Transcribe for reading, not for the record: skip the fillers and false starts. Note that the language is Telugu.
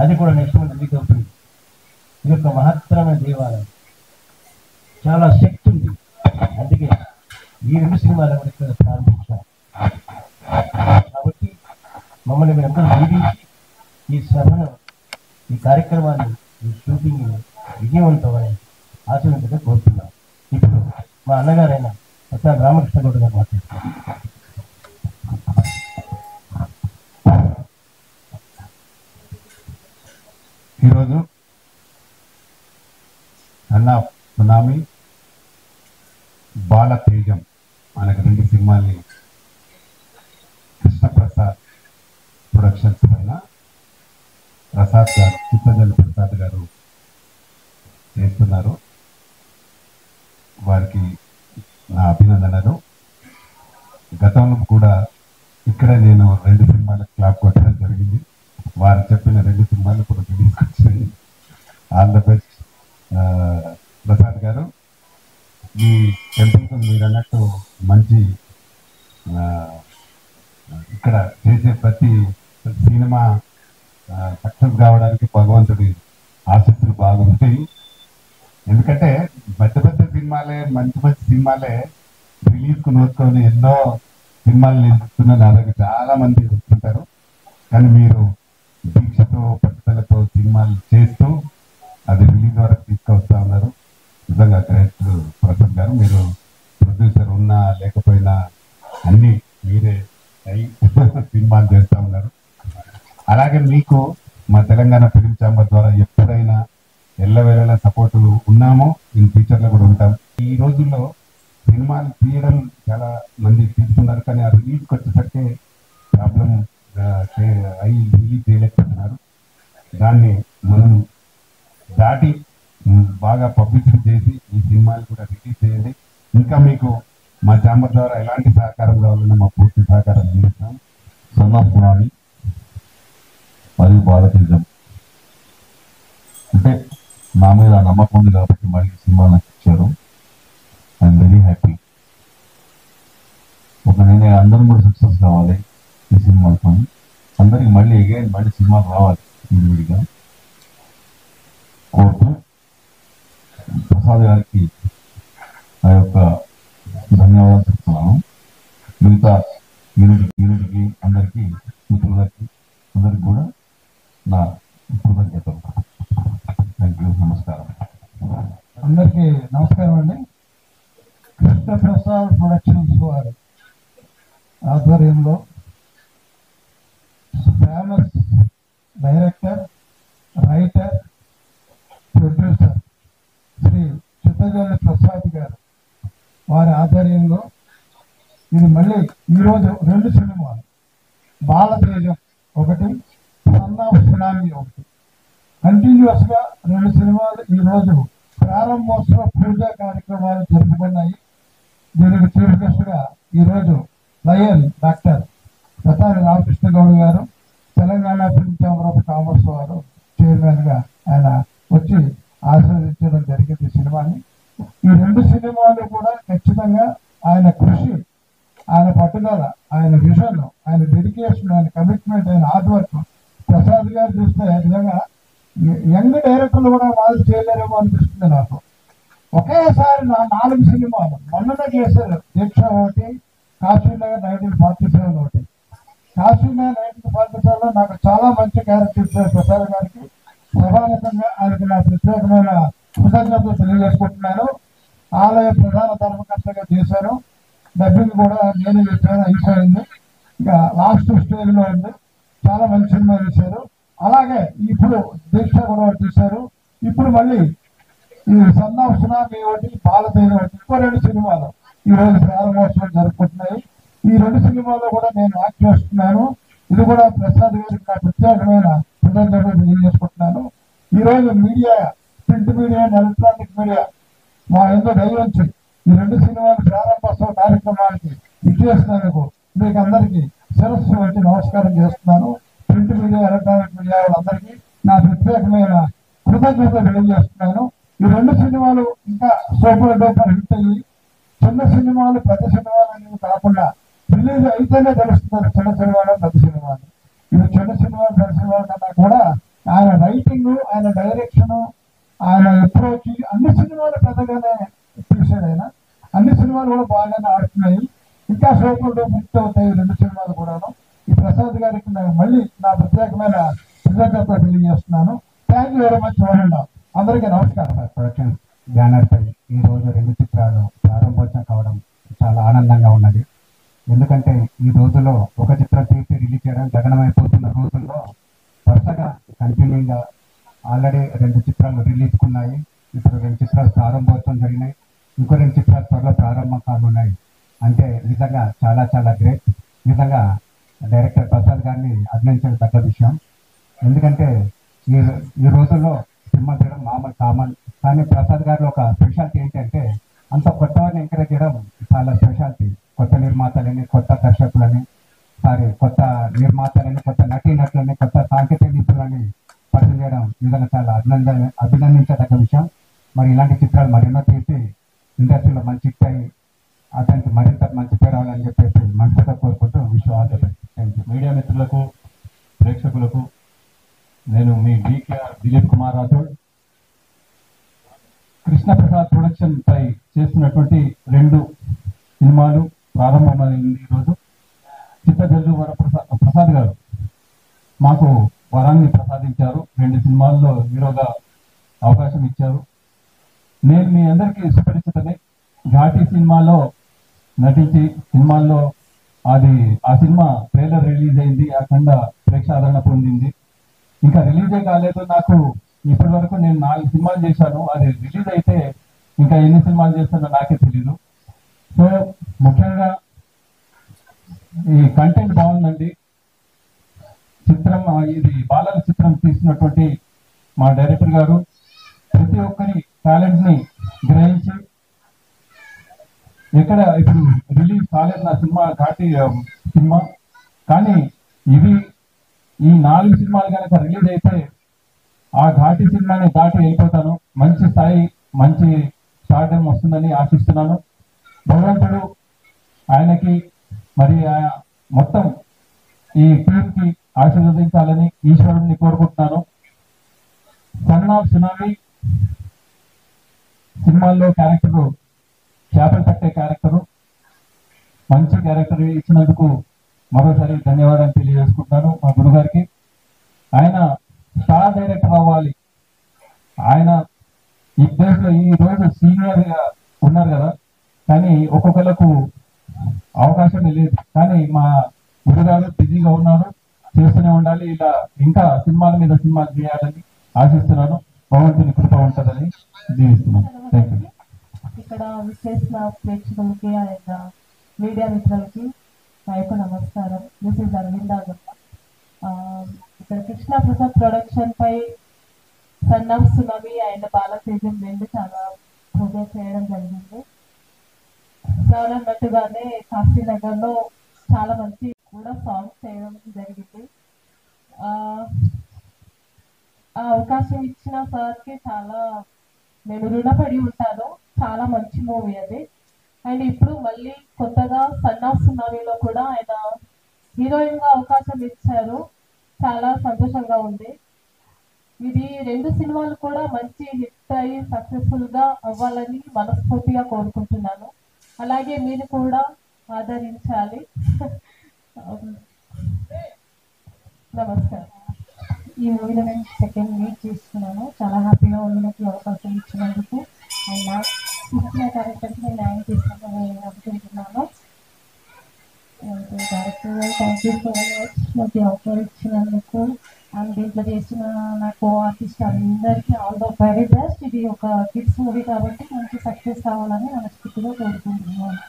అది కూడా నెక్స్ట్ మంత్ రిలీజ్ అవుతుంది. ఇది ఒక మహత్తరమైన దేవాలయం, చాలా శక్తి ఉంది. అందుకే ఈ 2 సినిమాలు కూడా ఇక్కడ ప్రారంభించాం. కాబట్టి మమ్మల్ని మీరందరూ దీవించి ఈ సభను, ఈ కార్యక్రమాన్ని, ఈ షూటింగ్ విజయవంతమని ఆశీర్వదించగా కోరుతున్నాం. ఇప్పుడు మా అన్నగారైన ప్రసాద్ రామకృష్ణ గౌడ్ గారు మాట్లాడుతున్నారు. ఈరోజు అన్న సునామీ, బాల తేజం మనకు 2 సినిమాల్ని కృష్ణప్రసాద్ ప్రొడక్షన్స్ పైన ప్రసాద్ గారు, చిత్తజల్లి ప్రసాద్ గారు చేస్తున్నారు. వారికి నా అభినందనలు. గతంలో కూడా ఇక్కడ నేను 2 సినిమాలకు క్లాప్ కొట్టడం జరిగింది. వారు చెప్పిన 2 సినిమాలు ఇప్పుడు రిలీజ్కి వచ్చినాయి. ఆల్ ద బెస్ట్ ప్రసాద్ గారు. ఈ టెంపుల్కి మీరు అన్నట్టు మంచి ఇక్కడ చేసే ప్రతి సినిమా సక్సెస్ కావడానికి భగవంతుడి ఆశీస్సులు బాగుంటాయి. ఎందుకంటే పెద్ద సినిమాలే, మంచి సినిమాలే రిలీజ్కు నోచుకొని ఎన్నో సినిమాలు నిలుస్తున్న నా దగ్గర చాలా మంది వస్తుంటారు. కానీ మీరు దీక్షతో, పట్టుదలతో సినిమాలు చేస్తూ అది రిలీజ్ వరకు తీసుకొస్తా ఉన్నారు. నిజంగా గ్రేట్ ప్రసాద్ గారు. మీరు ప్రొడ్యూసర్ ఉన్నా లేకపోయినా అన్ని మీరే సినిమాలు చేస్తూ ఉన్నారు. అలాగే మీకు మా తెలంగాణ ఫిలిం ఛాంబర్ ద్వారా ఎప్పుడైనా ఎల్లవేళలా సపోర్ట్ ఉన్నామో, ఇన్ ఫ్యూచర్లో కూడా ఉంటాం. ఈ రోజుల్లో సినిమాలు తీయడం చాలా మంది తీస్తున్నారు, కానీ ఆ రిలీజ్కి వచ్చేసరికి ప్రాబ్లం అయి రిలీజ్ చేయలేకపోతున్నారు. దాన్ని మనం దాటి బాగా పబ్లిసిటీ చేసి ఈ సినిమాలు కూడా రిలీజ్ చేయండి. ఇంకా మీకు మా ఛాంబర్ ద్వారా ఎలాంటి సహకారం కావాలన్నా మా పూర్తి సహకారం అందిస్తాం. సన్నాపురాణి మరియు భారతీయం అంటే నా మీద నమ్మకం ఉంది కాబట్టి మళ్ళీ సినిమా నాకు ఇచ్చారు. I'm very happy. నేను అందరం కూడా సక్సెస్ కావాలి ఈ సినిమాతో. అందరికి మళ్ళీ అగైన్ మళ్ళీ సినిమాకు రావాలి విడిగా కోరుతూ ప్రసాద్ గారికి నా యొక్క ధన్యవాదాలు చెప్తున్నాను. మిగతా యూనిట్కి అందరికీ, మిత్రులకి అందరికి కూడా నా కృతజ్ఞతలు. Thank you. నమస్కారం. అందరికీ నమస్కారం అండి. కృష్ణప్రసాద్ ప్రొడక్షన్స్ వారి ఆధ్వర్యంలో famous director, writer, producer Shri Chittajalli Prasad గారు వారి ఆధ్వర్యంలో ఇది మళ్ళీ ఈరోజు 2 సినిమాలు, బాలతేజం ఒకటి, సన్ ఆఫ్ సునామీ ఒకటి, కంటిన్యూస్ గా 2 సినిమాలు ఈరోజు ప్రారంభోత్సవ పూజా కార్యక్రమాలు జరుపుకున్నాయి. దీనికి చీఫ్ గెస్ట్ గా ఈరోజు లయన్ డాక్టర్ ప్రసాద్ రామకృష్ణ గౌడ్ గారు, Telangana film chamber of commerce వారు చైర్మన్ గా ఆయన వచ్చి ఆశీర్వదించడం జరిగింది ఈ సినిమాని. ఈ 2 సినిమాలు కూడా ఖచ్చితంగా ఆయన కృషి, ఆయన పట్టుదల, ఆయన విజన్, ఆయన డెడికేషన్, ఆయన కమిట్మెంట్, ఆయన హార్డ్ వర్క్. ప్రసాద్ గారు చూస్తే నిజంగా యంగ్ డైరెక్టర్లు కూడా వాళ్ళు చేయలేరేమో అనిపిస్తుంది నాకు. ఒకేసారి 4 సినిమాలు మొన్ననే చేశారు. దీక్ష ఒకటి, కాశీనగర్ 1947 ఒకటి. కాశీనగర్ 1947లో నాకు చాలా మంచి క్యారెక్టర్ ఇచ్చారు ప్రసాద్ గారికి. సభాముఖంగా ఆయనకి నా ప్రత్యేకమైన కృతజ్ఞతలు తెలియజేసుకుంటున్నాను. ఆలయ ప్రధాన ధర్మకర్తగా చేశాను. డబ్బింగ్ కూడా నేను చెప్పాను, అయిపోయింది. ఇక లాస్ట్ స్టేజ్ లో ఉంది. చాలా మంచి సినిమా చేశారు. అలాగే ఇప్పుడు దీక్ష కూడా చూశారు. ఇప్పుడు మళ్ళీ ఈ సన్ ఆఫ్ సునామీ ఒకటి, బాలతేజం ఒకటి, ఇంకో 2 సినిమాలు ఈ రోజు ప్రారంభోత్సవం జరుపుకుంటున్నాయి. ఈ 2 సినిమాల్లో కూడా నేను యాక్ట్ చేస్తున్నాను. ఇది కూడా ప్రసాద్ గారికి నా ప్రత్యేకమైన కృతజ్ఞతలు తెలియజేసుకుంటున్నాను. ఈ రోజు media, print media and electronic media మా ఎంతో దయవంచి ఈ 2 సినిమాలు ప్రారంభోత్సవ కార్యక్రమానికి ఇచ్చేసినందుకు మీకు అందరికీ శిరస్సు వంటి నమస్కారం చేస్తున్నాను. ప్రింట్ మీడియా, ఎలక్ట్రానిక్ మీడియా వాళ్ళందరికీ నా ప్రత్యేకమైన కృతజ్ఞతలు తెలియజేస్తున్నాను. ఈ 2 సినిమాలు ఇంకా సూపర్ డూపర్ హిట్ అయ్యి చిన్న సినిమాలు పెద్ద సినిమాలు అనేవి కాకుండా రిలీజ్ అయితేనే తెలుస్తున్నారు చిన్న సినిమాలు పెద్ద సినిమాలు. ఇవి చిన్న సినిమాలు పెద్ద సినిమాల కన్నా కూడా ఆయన రైటింగ్, ఆయన డైరెక్షన్, ఆయన అప్రోచ్ అన్ని సినిమాలు పెద్దగానే తీశాడు ఆయన. అన్ని సినిమాలు కూడా బాగానే ఆడుతున్నాయి. ఇంకా సూపర్లో హిట్ అవుతాయి 2 సినిమాలు కూడాను. ఈ ప్రసాద్ గారికి మళ్ళీ నా ప్రత్యేకమైన కృతజ్ఞత తెలియజేస్తున్నాను. Thank you very much. అందరికీ నమస్కారం. ప్రొడక్షన్ బ్యానర్ పై ఈ రోజు 2 చిత్రాలు ప్రారంభోత్సవం కావడం చాలా ఆనందంగా ఉన్నది. ఎందుకంటే ఈ రోజులో ఒక చిత్రం తీసి రిలీజ్ చేయడం గగనమైపోతున్న రోజుల్లో వరుసగా కంటిన్యూగా ఆల్రెడీ 2 చిత్రాలు రిలీజ్కున్నాయి. ఇప్పుడు 2 చిత్రాలు ప్రారంభోత్సవం జరిగినాయి. ఇంకో 2 చిత్రాలు త్వరలో ప్రారంభం కానున్నాయి. అంటే నిజంగా చాలా చాలా గ్రేట్. నిజంగా డైరెక్టర్ ప్రసాద్ గారిని అభినందించదగ్గ విషయం. ఎందుకంటే ఈ రోజుల్లో సినిమా చేయడం మామూలు కామన్. కానీ ప్రసాద్ గారిలో ఒక స్పెషాలిటీ ఏంటంటే అంత కొత్త వారిని ఎంకరేజ్ చేయడం చాలా స్పెషాలిటీ. కొత్త నిర్మాతలని, కొత్త దర్శకులని, కొత్త నిర్మాతలని, కొత్త నటీనటులని, కొత్త సాంకేతిక నిపుణులని పరిచయం చేయడం నిజంగా చాలా అభినందించదగ్గ విషయం. మరి ఇలాంటి చిత్రాలు మరెన్నో తీసి ఇండస్ట్రీలో మంచి హిట్ అయ్యి అతనికి మరింత మంచి పేరు రావాలని చెప్పేసి మనసుతో కోరుకుంటూ విశ్వాస. మీడియా మిత్రులకు, ప్రేక్షకులకు నేను మీ దిలీప్ కుమార్ రాథోడ్. కృష్ణప్రసాద్ ప్రొడక్షన్ పై చేస్తున్నటువంటి 2 సినిమాలు ప్రారంభమైంది ఈరోజు. చిత్తజల్లు ప్రసాద్ గారు మాకు వరాన్ని ప్రసాదించారు. 2 సినిమాల్లో హీరోగా అవకాశం ఇచ్చారు. నేను మీ అందరికీ సుపరిచితమే. ఘాటి సినిమాలో నటించి సినిమాల్లో ఆ సినిమా ట్రైలర్ రిలీజ్ అయింది. అఖండ ప్రేక్షాదరణ పొందింది. ఇంకా రిలీజే కాలేదు. నాకు ఇప్పటి వరకు నేను 4 సినిమాలు చేశాను. అది రిలీజ్ అయితే ఇంకా ఎన్ని సినిమాలు చేస్తానో నాకే తెలీదు. సో ముఖ్యంగా ఈ కంటెంట్ బాగుందండి. చిత్రం ఇది బాలల చిత్రం తీసినటువంటి మా డైరెక్టర్ గారు ప్రతి ఒక్కరి టాలెంట్ ని గ్రహించి, ఎక్కడ ఇప్పుడు రిలీజ్ కాలేదు నా సినిమా ఘాటి సినిమా, కానీ ఈ 4 సినిమాలు కనుక రిలీజ్ అయితే ఆ ఘాటి సినిమాని దాటి వెళ్ళిపోతాను. మంచి స్థాయి, మంచి స్టార్డమ్ వస్తుందని ఆశిస్తున్నాను. భగవంతుడు ఆయనకి మరి మొత్తం ఈ టీమ్ కి ఆశీర్వదించాలని ఈశ్వరుడిని కోరుకుంటున్నాను. సన్ ఆఫ్ సునామీ సినిమాల్లో క్యారెక్టరు చేపలు పట్టే క్యారెక్టరు, మంచి క్యారెక్టర్ ఇచ్చినందుకు మరోసారి ధన్యవాదాలు తెలియజేసుకుంటున్నాను మా గురుగారికి. ఆయన స్టార్ డైరెక్టర్ అవ్వాలి. ఆయన ఈ ప్లేస్ లో ఈ రోజు సీనియర్ గా ఉన్నారు కదా, కానీ ఒక్కొక్కరికి అవకాశమే లేదు. కానీ మా గురుగారు బిజీగా ఉన్నారు, చేస్తూనే ఉండాలి. ఇలా ఇంకా సినిమాల మీద సినిమాలు చేయాలని ఆశిస్తున్నాను. భగవంతుని కృప ఉంటుందని దీవిస్తున్నాను. Thank you. ఇక్కడ విశేష ప్రేక్షకులకి అండ్ మీడియా మిత్రులకి వైపు నమస్కారం. This is Aravinda Gupta. ఇక్కడ కృష్ణప్రసాద్ ప్రొడక్షన్ పై son of tsunami and Balatejam 2 చాలా ప్రొజెక్ట్ చేయడం జరిగింది. సార్ అన్నట్టుగానే కాశీనగర్ లో చాలా మంచి కూడా సాంగ్స్ చేయడం జరిగింది. ఆ అవకాశం ఇచ్చిన సార్కి చాలా నేను రుణపడి ఉంటాను. చాలా మంచి మూవీ అది. అండ్ ఇప్పుడు మళ్ళీ కొత్తగా సన్ ఆఫ్ సునామీలో కూడా ఆయన హీరోయిన్ గా అవకాశం ఇచ్చారు. చాలా సంతోషంగా ఉంది. ఇది 2 సినిమాలు కూడా మంచి హిట్ అయ్యి సక్సెస్ఫుల్ గా అవ్వాలని మనస్ఫూర్తిగా కోరుకుంటున్నాను. అలాగే మీరు కూడా ఆదరించాలి. నమస్కారం. ఈ మూవీలో నేను సెకండ్ లీడ్ చేస్తున్నాను. చాలా హ్యాపీగా ఉంది నాకు అవకాశం ఇచ్చినందుకు. అండ్ నాకు ఇచ్చిన క్యారెక్టర్కి నేను న్యాయం చేస్తానని నేను అనుకుంటున్నాను. డైరెక్టర్ గారు థ్యాంక్ యూ సో మచ్ నాకు ఆఫర్ ఇచ్చినందుకు. అండ్ దీంట్లో చేసిన నా కో ఆర్టిస్ట్ అందరికీ ఆల్ ద వెరీ బెస్ట్. ఇది ఒక కిడ్స్ మూవీ కాబట్టి మంచి సక్సెస్ కావాలని మనస్ఫూర్తిగా కోరుకుంటున్నాను.